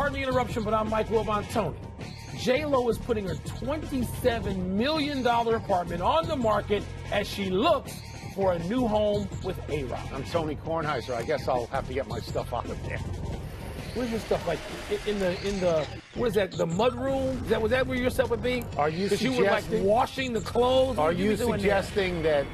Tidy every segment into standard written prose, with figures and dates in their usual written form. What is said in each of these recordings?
Pardon the interruption, but I'm Mike Tony. J-Lo is putting her $27 million apartment on the market as she looks for a new home with A-Rod. I'm Tony Kornheiser. I guess I'll have to get my stuff out of there. Where's your stuff? Like in the what is that? The mud room? Was that where your stuff would be? Are you suggesting you were like washing the clothes? Are you suggesting that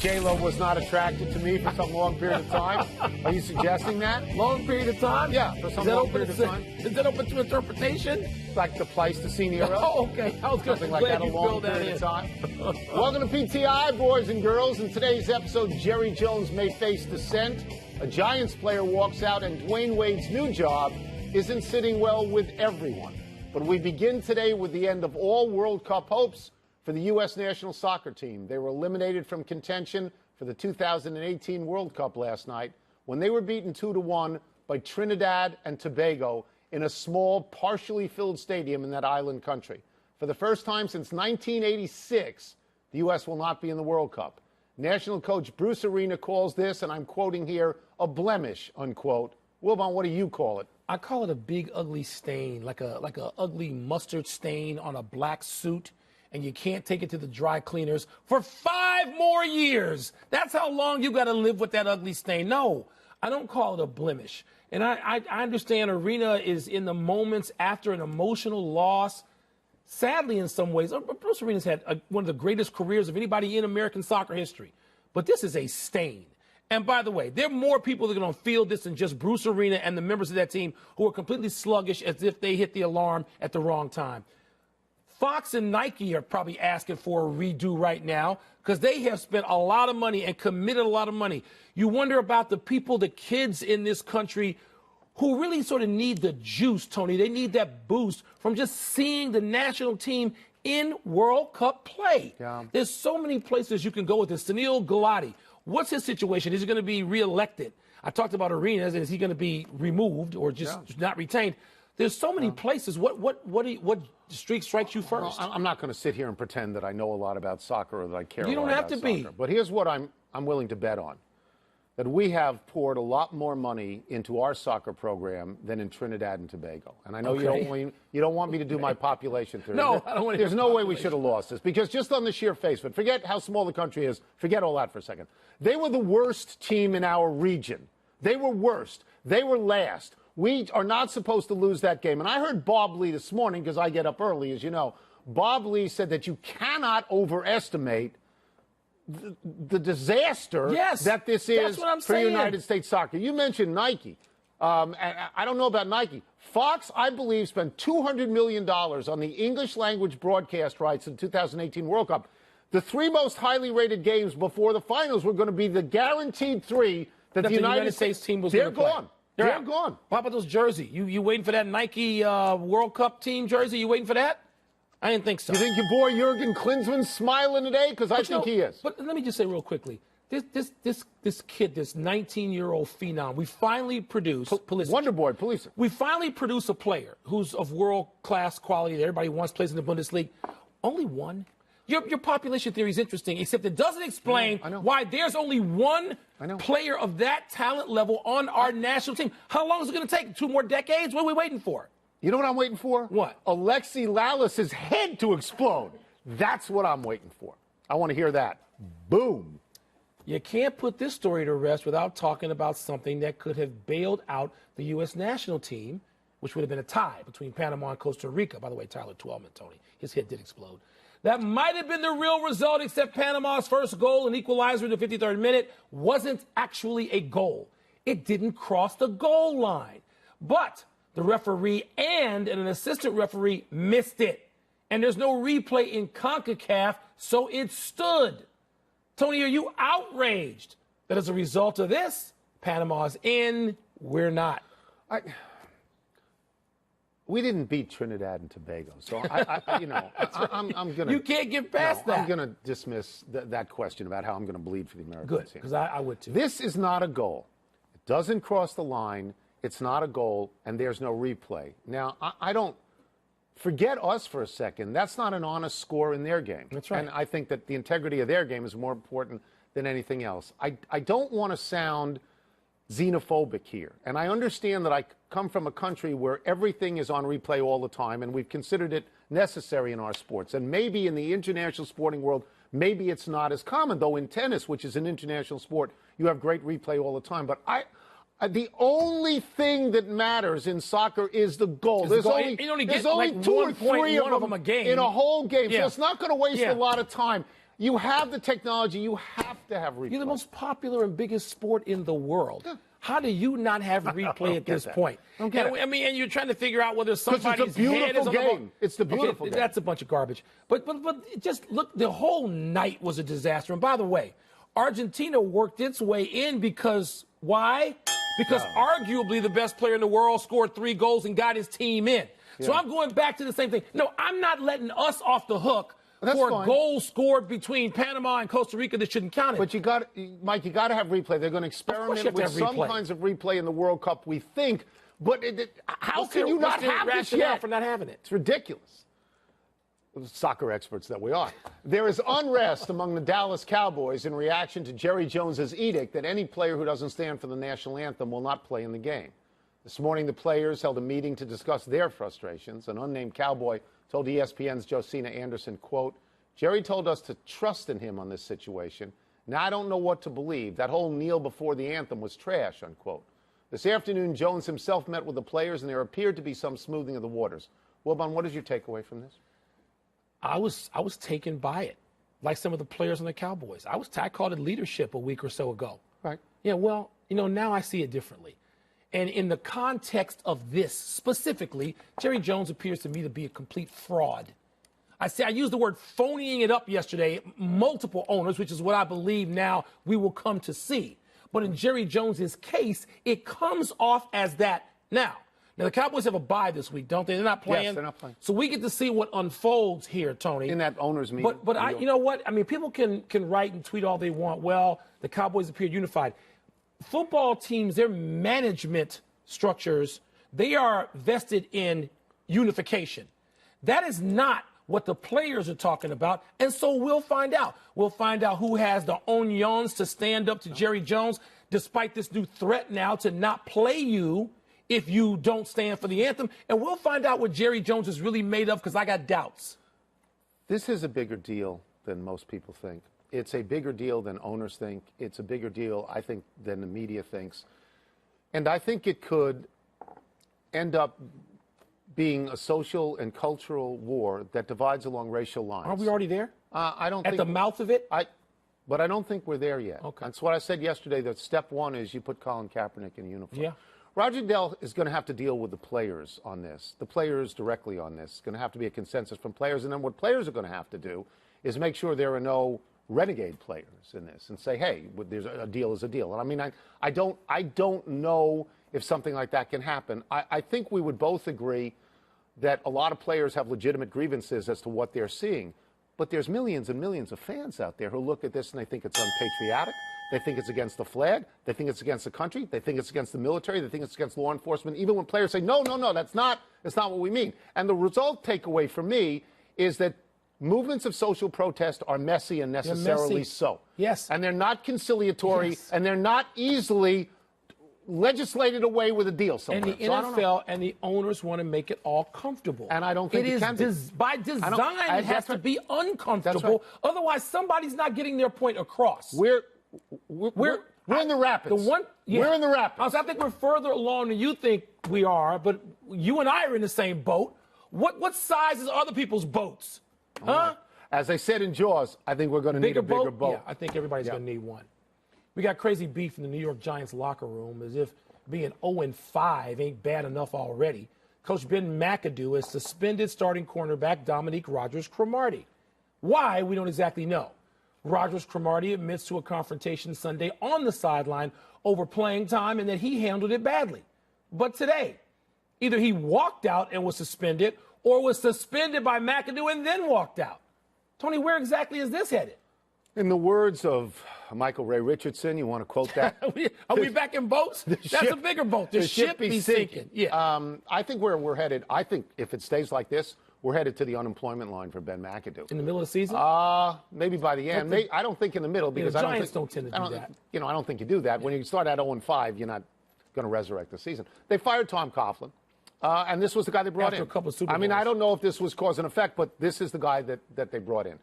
J-Lo was not attracted to me for some long period of time? Are you suggesting that? Long period of time? Yeah, for some long period of time. Is that open to interpretation? Like the Pleistocene era? Oh, okay. I was something like that, a long period of time. Welcome to PTI, boys and girls. In today's episode, Jerry Jones may face dissent. A Giants player walks out, and Dwayne Wade's new job isn't sitting well with everyone. But we begin today with the end of all World Cup hopes for the U.S. national soccer team. They were eliminated from contention for the 2018 World Cup last night when they were beaten 2-1 by Trinidad and Tobago in a small, partially filled stadium in that island country. For the first time since 1986, the U.S. will not be in the World Cup. National coach Bruce Arena calls this, and I'm quoting here, a blemish, unquote. Wilbon, what do you call it? I call it a big, ugly stain, like a ugly mustard stain on a black suit, and you can't take it to the dry cleaners for 5 more years. That's how long you got to live with that ugly stain. No, I don't call it a blemish. And I understand Arena is in the moments after an emotional loss. Sadly, in some ways, Bruce Arena's had one of the greatest careers of anybody in American soccer history. But this is a stain. And by the way, there are more people that are going to feel this than just Bruce Arena and the members of that team who are completely sluggish as if they hit the alarm at the wrong time. Fox and Nike are probably asking for a redo right now because they have spent a lot of money and committed a lot of money. You wonder about the people, the kids in this country who really sort of need the juice, Tony. They need that boost from just seeing the national team in World Cup play. Yeah. There's so many places you can go with this. Sunil Gulati, what's his situation? Is he going to be reelected? I talked about Arenas. Is he going to be removed or just not retained? There's so many places. What streak strikes you first? Well, I'm not going to sit here and pretend that I know a lot about soccer or that I care a lot about soccer. You don't have to be. But here's what I'm willing to bet on. That we have poured a lot more money into our soccer program than in Trinidad and Tobago. And I know you don't want me to do my population theory. No, I don't want to. There's no way we should have lost this, because just on the sheer face, but forget how small the country is, forget all that for a second. They were the worst team in our region. They were worst. They were last. We are not supposed to lose that game. And I heard Bob Lee this morning, because I get up early, as you know. Bob Lee said that you cannot overestimate the disaster that this is for United States soccer. You mentioned Nike. I don't know about Nike. Fox, I believe, spent $200 million on the English language broadcast rights in the 2018 World Cup. The 3 most highly rated games before the finals were going to be the guaranteed 3 that the United States team was going to play. They're gone. How about those jerseys? You waiting for that Nike World Cup team jersey? You waiting for that? I didn't think so. You think your boy Jurgen Klinsmann's smiling today? Because I think he is. But let me just say real quickly, this kid, this 19-year-old phenom, we finally produced Wonder Boy, Pulisic. We finally produce a player who's of world-class quality that everybody wants, plays in the Bundesliga. Only one. Your population theory is interesting, except it doesn't explain why there's only one player of that talent level on our national team. How long is it going to take? 2 more decades? What are we waiting for? You know what I'm waiting for? What? Alexi Lalas's head to explode. That's what I'm waiting for. I want to hear that. Boom. You can't put this story to rest without talking about something that could have bailed out the U.S. national team, which would have been a tie between Panama and Costa Rica. By the way, Tyler Twellman, Tony, his head did explode. That might have been the real result, except Panama's first goal, an equalizer in the 53rd minute, wasn't actually a goal. It didn't cross the goal line. But the referee and an assistant referee missed it. And there's no replay in CONCACAF, so it stood. Tony, are you outraged that as a result of this, Panama's in, we're not? We didn't beat Trinidad and Tobago, so I'm gonna. You can't get past that. I'm gonna dismiss that question about how I'm gonna bleed for the American team. Good, because I would too. This is not a goal. It doesn't cross the line. It's not a goal, and there's no replay. Now, I don't forget us for a second. That's not an honest score in their game. That's right. And I think that the integrity of their game is more important than anything else. I don't want to sound xenophobic here. And I understand that I come from a country where everything is on replay all the time, and we've considered it necessary in our sports. And maybe in the international sporting world, maybe it's not as common, though in tennis, which is an international sport, you have great replay all the time. But the only thing that matters in soccer is the goal. There's only like 2 or 3 of them a game in a whole game, yeah. so it's not going to waste a lot of time. You have the technology. You have to have replay. You're the most popular and biggest sport in the world. Yeah. How do you not have replay at this point? I mean, and you're trying to figure out whether somebody's head is on the ball. It's the beautiful game. That's a bunch of garbage. But just look, the whole night was a disaster. And by the way, Argentina worked its way in because why? Because arguably the best player in the world scored 3 goals and got his team in. Yeah. So I'm going back to the same thing. No, I'm not letting us off the hook for a goal scored between Panama and Costa Rica that shouldn't count it. But Mike, you got to have replay. They're going to experiment with some kinds of replay in the World Cup, we think. But how can you not have this yet? For not having it? It's ridiculous. Soccer experts that we are. There is unrest among the Dallas Cowboys in reaction to Jerry Jones's edict that any player who doesn't stand for the national anthem will not play in the game. This morning, the players held a meeting to discuss their frustrations. An unnamed Cowboy told ESPN's Josina Anderson, quote, "Jerry told us to trust in him on this situation. Now I don't know what to believe. That whole kneel before the anthem was trash," unquote. This afternoon, Jones himself met with the players, and there appeared to be some smoothing of the waters. Wilbon, what is your takeaway from this? I was taken by it, like some of the players on the Cowboys. I called it leadership a week or so ago. Right. Yeah, well, now I see it differently. And in the context of this specifically, Jerry Jones appears to me to be a complete fraud. I used the word phoning it up yesterday, multiple owners, which is what I believe now we will come to see. But in Jerry Jones's case, it comes off as that now. Now, the Cowboys have a bye this week, don't they? They're not playing. Yes, they're not playing. So we get to see what unfolds here, Tony. In that owners meeting. But you know what? I mean, people can write and tweet all they want. Well, the Cowboys appear unified. Football teams, their management structures, they are vested in unification. That is not what the players are talking about, and so we'll find out. We'll find out who has the onions to stand up to Jerry Jones, despite this new threat now to not play you if you don't stand for the anthem, and we'll find out what Jerry Jones is really made of, because I got doubts. This is a bigger deal than most people think. It's a bigger deal than owners think. It's a bigger deal, I think, than the media thinks. And I think it could end up being a social and cultural war that divides along racial lines. Aren't we already there? I don't think... At the mouth of it? But I don't think we're there yet. Okay. That's what I said yesterday, that step one is you put Colin Kaepernick in uniform. Yeah. Roger Goodell is going to have to deal with the players on this, the players directly on this. It's going to have to be a consensus from players. And then what players are going to have to do is make sure there are no renegade players in this and say, hey, there's a deal is a deal. And I mean, I don't know if something like that can happen. I think we would both agree that a lot of players have legitimate grievances as to what they're seeing. But there's millions and millions of fans out there who look at this and they think it's unpatriotic. They think it's against the flag. They think it's against the country. They think it's against the military. They think it's against law enforcement. Even when players say, no, that's not what we mean. And the result takeaway for me is that movements of social protest are messy and necessarily so. Yes. And they're not conciliatory, yes. And they're not easily legislated away with a deal somewhere. And the NFL and the owners want to make it all comfortable. And I don't think it can be. By design, it has to be uncomfortable. Right. Otherwise, somebody's not getting their point across. We're in the rapids. We're in the rapids. I think we're further along than you think we are, but you and I are in the same boat. What size is other people's boats? Huh? As I said in Jaws, I think we're going to need a bigger boat. Yeah, I think everybody's going to need one. We got crazy beef in the New York Giants locker room, as if being 0-5 ain't bad enough already. Coach Ben McAdoo has suspended starting cornerback Dominique Rodgers-Cromartie. Why, we don't exactly know. Rodgers-Cromartie admits to a confrontation Sunday on the sideline over playing time and that he handled it badly. But today, either he walked out and was suspended or was suspended by McAdoo and then walked out. Tony, where exactly is this headed? In the words of Michael Ray Richardson, you want to quote that? Are we back in boats? That's a bigger boat. The ship be sinking. Yeah. I think where we're headed, I think if it stays like this, we're headed to the unemployment line for Ben McAdoo. In the middle of the season? Maybe by the end. I don't think in the middle because Giants don't tend to do that. I don't think you do that. When you start at 0-5, you're not going to resurrect the season. They fired Tom Coughlin, and this was the guy they brought in. After a couple of Super Bowls. I mean, I don't know if this was cause and effect, but this is the guy that they brought in.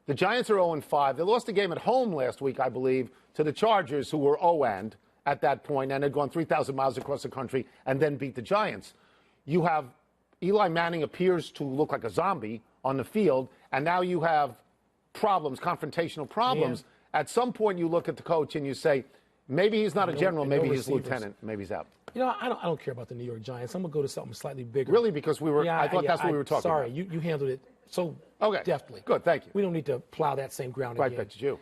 The Giants are 0-5. They lost a game at home last week, I believe, to the Chargers, who were 0-and at that point and had gone 3,000 miles across the country and then beat the Giants. You have Eli Manning appears to look like a zombie on the field, and now you have problems, confrontational problems. Yeah. At some point, you look at the coach and you say, maybe he's not a general, maybe he's lieutenant, maybe he's out. You know, I don't care about the New York Giants. I'm going to go to something slightly bigger. Really? Because I thought that's what we were talking about. Sorry, you handled it so deftly. Good, thank you. We don't need to plow that same ground right again. Back to you.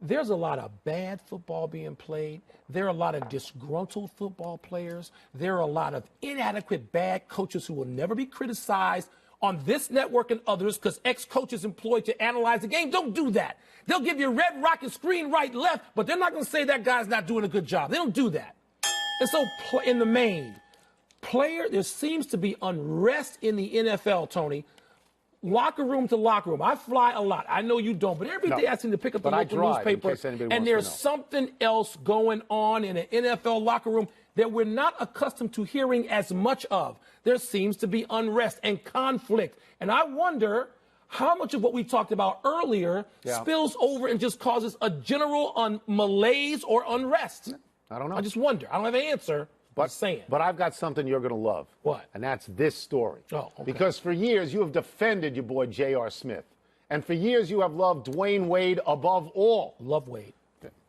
There's a lot of bad football being played. There are a lot of disgruntled football players. There are a lot of inadequate bad coaches who will never be criticized on this network and others because ex-coaches employed to analyze the game. Don't do that. They'll give you red rocket screen right, left, but they're not going to say that guy's not doing a good job. They don't do that. And so in the main, there seems to be unrest in the NFL, Tony. Locker room to locker room. I fly a lot. I know you don't, but every day I seem to pick up the local newspaper, and there's something else going on in an NFL locker room that we're not accustomed to hearing as much of. There seems to be unrest and conflict, and I wonder how much of what we talked about earlier spills over and just causes a general malaise or unrest. I don't know. I just wonder. I don't have an answer. But I've got something you're going to love. What? And that's this story. Oh, okay. Because for years you have defended your boy J.R. Smith. And for years you have loved Dwayne Wade above all. Love Wade.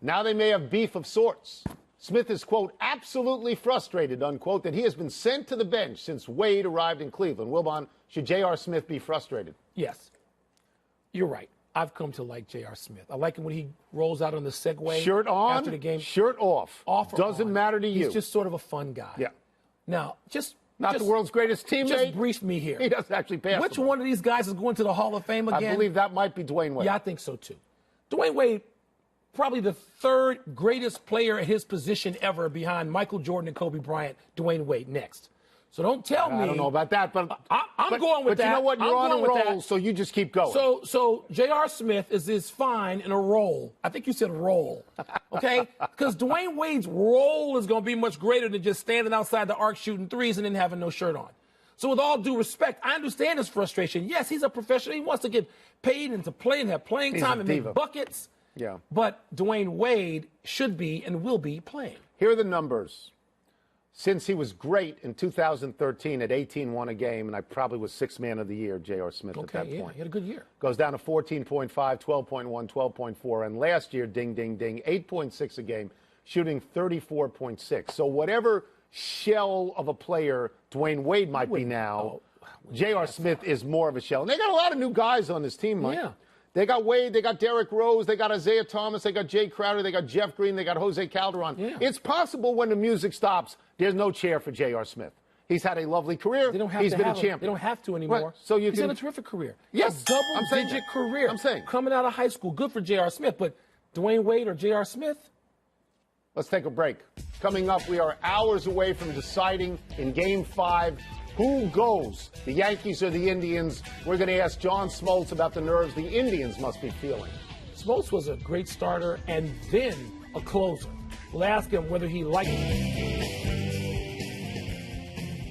Now they may have beef of sorts. Smith is, quote, absolutely frustrated, unquote, that he has been sent to the bench since Wade arrived in Cleveland. Wilbon, should J.R. Smith be frustrated? Yes. You're right. I've come to like J.R. Smith. I like him when he rolls out on the Segway. Shirt on, after the game. Shirt off. Doesn't matter to you. He's just sort of a fun guy. Yeah. Now, not the world's greatest teammate. Just brief me here. He doesn't actually pass. Which one of these guys is going to the Hall of Fame again? I believe that might be Dwayne Wade. Yeah, I think so too. Dwayne Wade, probably the third greatest player at his position ever behind Michael Jordan and Kobe Bryant. Dwayne Wade next. So don't tell me. I don't know about that, but I'm going with that. But you know what? You're on a roll, so you just keep going. So J.R. Smith is fine in a role. I think you said roll, okay? Because Dwayne Wade's role is going to be much greater than just standing outside the arc shooting threes and then having no shirt on. So with all due respect, I understand his frustration. Yes, he's a professional. He wants to get paid and to play and have playing time and make buckets. Yeah. But Dwayne Wade should be and will be playing. Here are the numbers. Since he was great in 2013 at 18-1 a game, and I probably was sixth man of the year, J.R. Smith, at that point. He had a good year. Goes down to 14.5, 12.1, 12.4, and last year, ding, ding, ding, 8.6 a game, shooting 34.6. So whatever shell of a player Dwayne Wade might be now, J.R. Smith is more of a shell. And they got a lot of new guys on this team, Mike. Yeah. They got Wade, they got Derrick Rose, they got Isaiah Thomas, they got Jay Crowder, they got Jeff Green, they got Jose Calderon. Yeah. It's possible when the music stops, there's no chair for J.R. Smith. He's had a lovely career. He's been a champion. They don't have to anymore. Right. So he's had a terrific career. Yes. A double-digit career. I'm saying. Coming out of high school, good for J.R. Smith. But Dwayne Wade or J.R. Smith? Let's take a break. Coming up, we are hours away from deciding in Game 5 who goes, the Yankees or the Indians. We're going to ask John Smoltz about the nerves the Indians must be feeling. Smoltz was a great starter and then a closer. We'll ask him whether he liked it.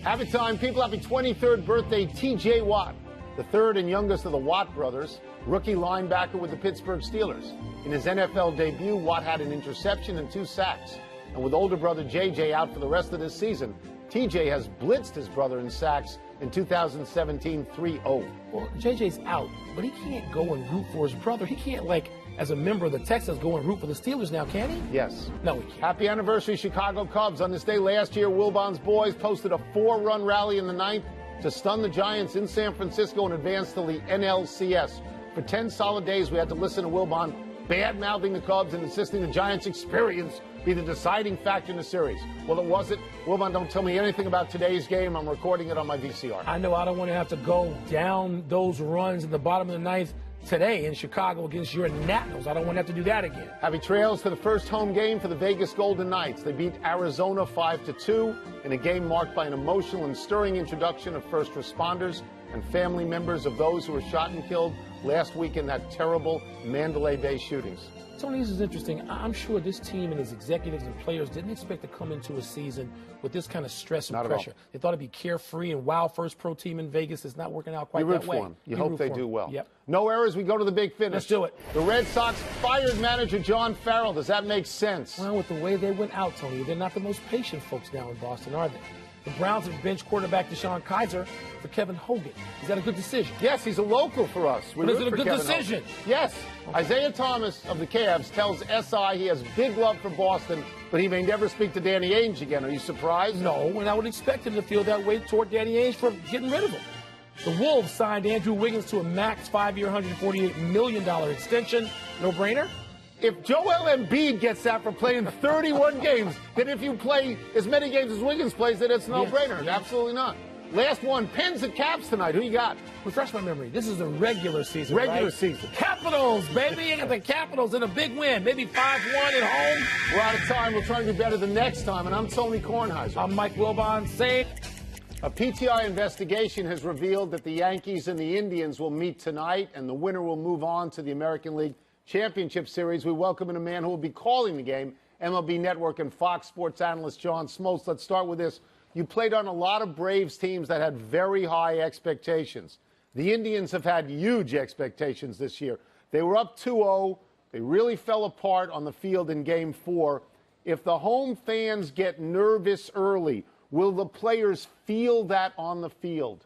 Happy time, people. Happy 23rd birthday, T.J. Watt, the third and youngest of the Watt brothers, rookie linebacker with the Pittsburgh Steelers. In his NFL debut, Watt had an interception and 2 sacks. And with older brother J.J. out for the rest of this season, T.J. has blitzed his brother in sacks in 2017 3-0. Well, J.J.'s out, but he can't go and root for his brother. He can't, as a member of the Texans, go and root for the Steelers now, can he? Yes. No, he can't. Happy anniversary, Chicago Cubs. On this day last year, Wilbon's boys posted a 4-run rally in the 9th to stun the Giants in San Francisco and advance to the NLCS. For 10 solid days, we had to listen to Wilbon bad-mouthing the Cubs and insisting the Giants' experience be the deciding factor in the series. Well, it wasn't. Wilbon, don't tell me anything about today's game. I'm recording it on my VCR. I know I don't want to have to go down those runs in the bottom of the 9th today in Chicago against your Nationals. I don't want to have to do that again. Happy trails to the first home game for the Vegas Golden Knights. They beat Arizona 5-2 in a game marked by an emotional and stirring introduction of first responders and family members of those who were shot and killed last week in that terrible Mandalay Bay shootings. Tony, this is interesting. I'm sure this team and its executives and players didn't expect to come into a season with this kind of stress and pressure. They thought it'd be carefree and wild first pro team in Vegas. It's not working out quite that way. You root for them. You hope they do well. Yep. No errors. We go to the big finish. Let's do it. The Red Sox fired manager John Farrell. Does that make sense? Well, with the way they went out, Tony, they're not the most patient folks down in Boston, are they? The Browns have benched quarterback Deshaun Kaiser for Kevin Hogan. Is that a good decision? Yes, he's a local for us. But is it a good decision? Yes. Okay. Isaiah Thomas of the Cavs tells SI he has big love for Boston, but he may never speak to Danny Ainge again. Are you surprised? No, and I would expect him to feel that way toward Danny Ainge for getting rid of him. The Wolves signed Andrew Wiggins to a max 5-year, $148 million extension. No-brainer? If Joel Embiid gets that for playing 31 games, then if you play as many games as Wiggins plays, then it's a no-brainer. Yes. Absolutely not. Last one, Pens and Caps tonight. Who you got? Refresh my memory. This is the regular season, Regular right? season. Capitals, baby. You got the Capitals in a big win. Maybe 5-1 at home. We're out of time. We'll try to do better the next time. And I'm Tony Kornheiser. I'm Mike Wilbon. Say a PTI investigation has revealed that the Yankees and the Indians will meet tonight, and the winner will move on to the American League Championship Series. We welcome in a man who will be calling the game, MLB Network and Fox Sports analyst John Smoltz. Let's start with this. You played on a lot of Braves teams that had very high expectations. The Indians have had huge expectations this year. They were up 2-0. They really fell apart on the field in Game 4. If the home fans get nervous early, will the players feel that on the field?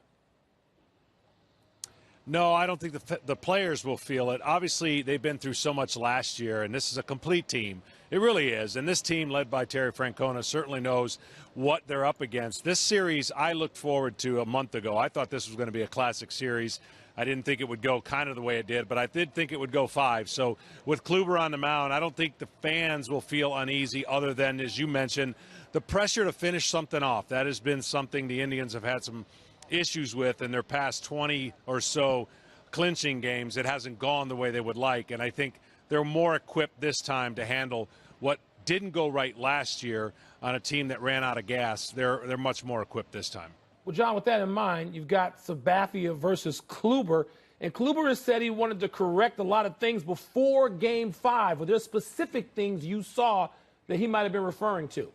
No, I don't think the players will feel it. Obviously, they've been through so much last year, and this is a complete team. It really is. And this team, led by Terry Francona, certainly knows what they're up against. This series I looked forward to a month ago. I thought this was going to be a classic series. I didn't think it would go kind of the way it did, but I did think it would go 5. So with Kluber on the mound, I don't think the fans will feel uneasy other than, as you mentioned, the pressure to finish something off. That has been something the Indians have had some issues with in their past 20 or so clinching games. It hasn't gone the way they would like, and I think they're more equipped this time to handle what didn't go right last year on a team that ran out of gas. They're much more equipped this time. Well, John, with that in mind, you've got Sabathia versus Kluber, and Kluber has said he wanted to correct a lot of things before Game 5. Were there specific things you saw that he might have been referring to?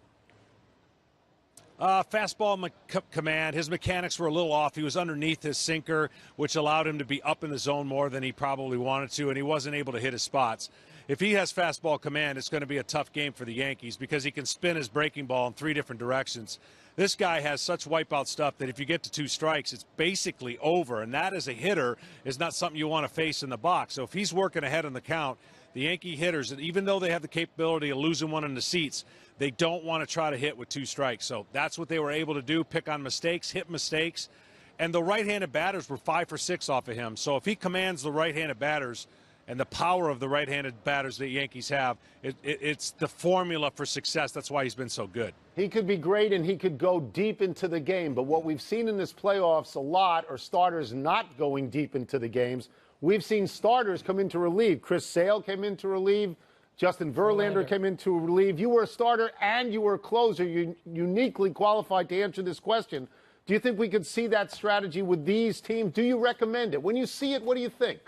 Fastball command. His mechanics were a little off. He was underneath his sinker, which allowed him to be up in the zone more than he probably wanted to, and he wasn't able to hit his spots. If he has fastball command, it's going to be a tough game for the Yankees because he can spin his breaking ball in 3 different directions. This guy has such wipeout stuff that if you get to 2 strikes, it's basically over, and that as a hitter is not something you want to face in the box. So if he's working ahead in the count, the Yankee hitters, even though they have the capability of losing one in the seats, they don't want to try to hit with 2 strikes. So that's what they were able to do, pick on mistakes, hit mistakes. And the right-handed batters were 5 for 6 off of him. So if he commands the right-handed batters and the power of the right-handed batters that Yankees have, it's the formula for success. That's why he's been so good. He could be great and he could go deep into the game. But what we've seen in this playoffs a lot are starters not going deep into the games. We've seen starters come in to relieve. Chris Sale came in to relieve. Justin Verlander came in to relieve. You were a starter and you were a closer. You're uniquely qualified to answer this question. Do you think we could see that strategy with these teams? Do you recommend it? When you see it, what do you think?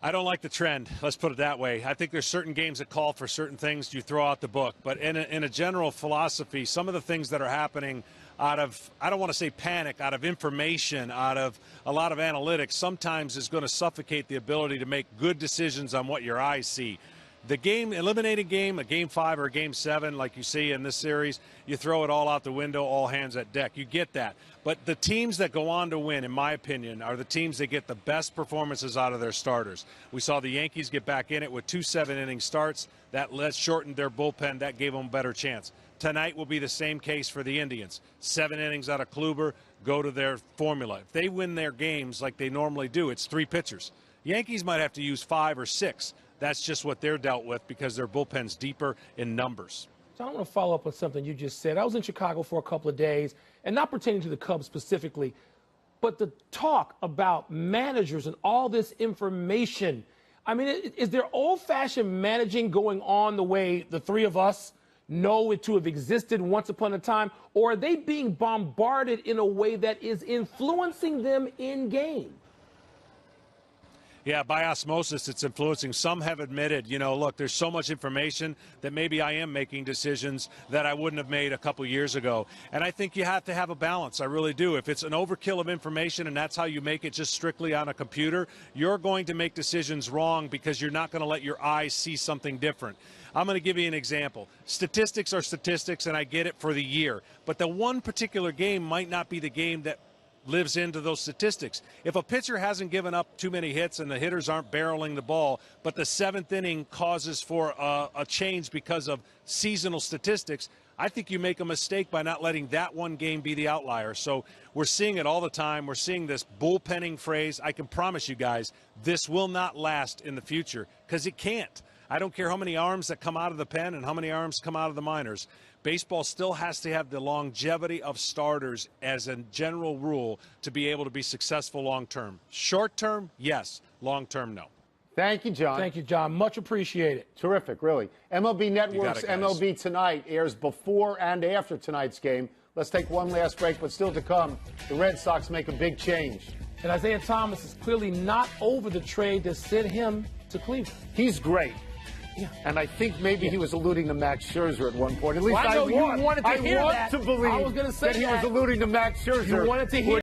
I don't like the trend. Let's put it that way. I think there's certain games that call for certain things. You throw out the book. But in a general philosophy, some of the things that are happening out of, I don't want to say panic, out of information, out of a lot of analytics, sometimes is going to suffocate the ability to make good decisions on what your eyes see. The game, eliminated game, a Game 5 or a Game 7, like you see in this series, you throw it all out the window, all hands at deck. You get that. But the teams that go on to win, in my opinion, are the teams that get the best performances out of their starters. We saw the Yankees get back in it with 2 7-inning starts. That shortened their bullpen. That gave them a better chance. Tonight will be the same case for the Indians. 7 innings out of Kluber, go to their formula. If they win their games like they normally do, it's 3 pitchers. Yankees might have to use 5 or 6. That's just what they're dealt with because their bullpen's deeper in numbers. So I want to follow up on something you just said. I was in Chicago for a couple of days, and not pertaining to the Cubs specifically. But the talk about managers and all this information, I mean, is there old-fashioned managing going on the way the three of us know it to have existed once upon a time? Or are they being bombarded in a way that is influencing them in game? Yeah, by osmosis, it's influencing. Some have admitted, look, there's so much information that maybe I am making decisions that I wouldn't have made a couple years ago. And I think you have to have a balance. I really do. If it's an overkill of information and that's how you make it just strictly on a computer, you're going to make decisions wrong because you're not going to let your eyes see something different. I'm going to give you an example. Statistics are statistics, and I get it for the year. But the one particular game might not be the game that lives into those statistics. If a pitcher hasn't given up too many hits and the hitters aren't barreling the ball, but the seventh inning causes for a change because of seasonal statistics, I think you make a mistake by not letting that one game be the outlier. So we're seeing it all the time. We're seeing this bullpenning phrase. I can promise you guys, this will not last in the future because it can't. I don't care how many arms that come out of the pen and how many arms come out of the minors. Baseball still has to have the longevity of starters as a general rule to be able to be successful long term. Short term, yes. Long term, no. Thank you, John. Thank you, John. Much appreciated. Terrific, really. MLB Network's MLB Tonight airs before and after tonight's game. Let's take one last break, but still to come, the Red Sox make a big change. And Isaiah Thomas is clearly not over the trade that sent him to Cleveland. He's great. Yeah. And I think maybe he was alluding to Max Scherzer at one point. At least I know you wanted to hear that. I want to believe I was gonna say that he was alluding to Max Scherzer. You wanted to hear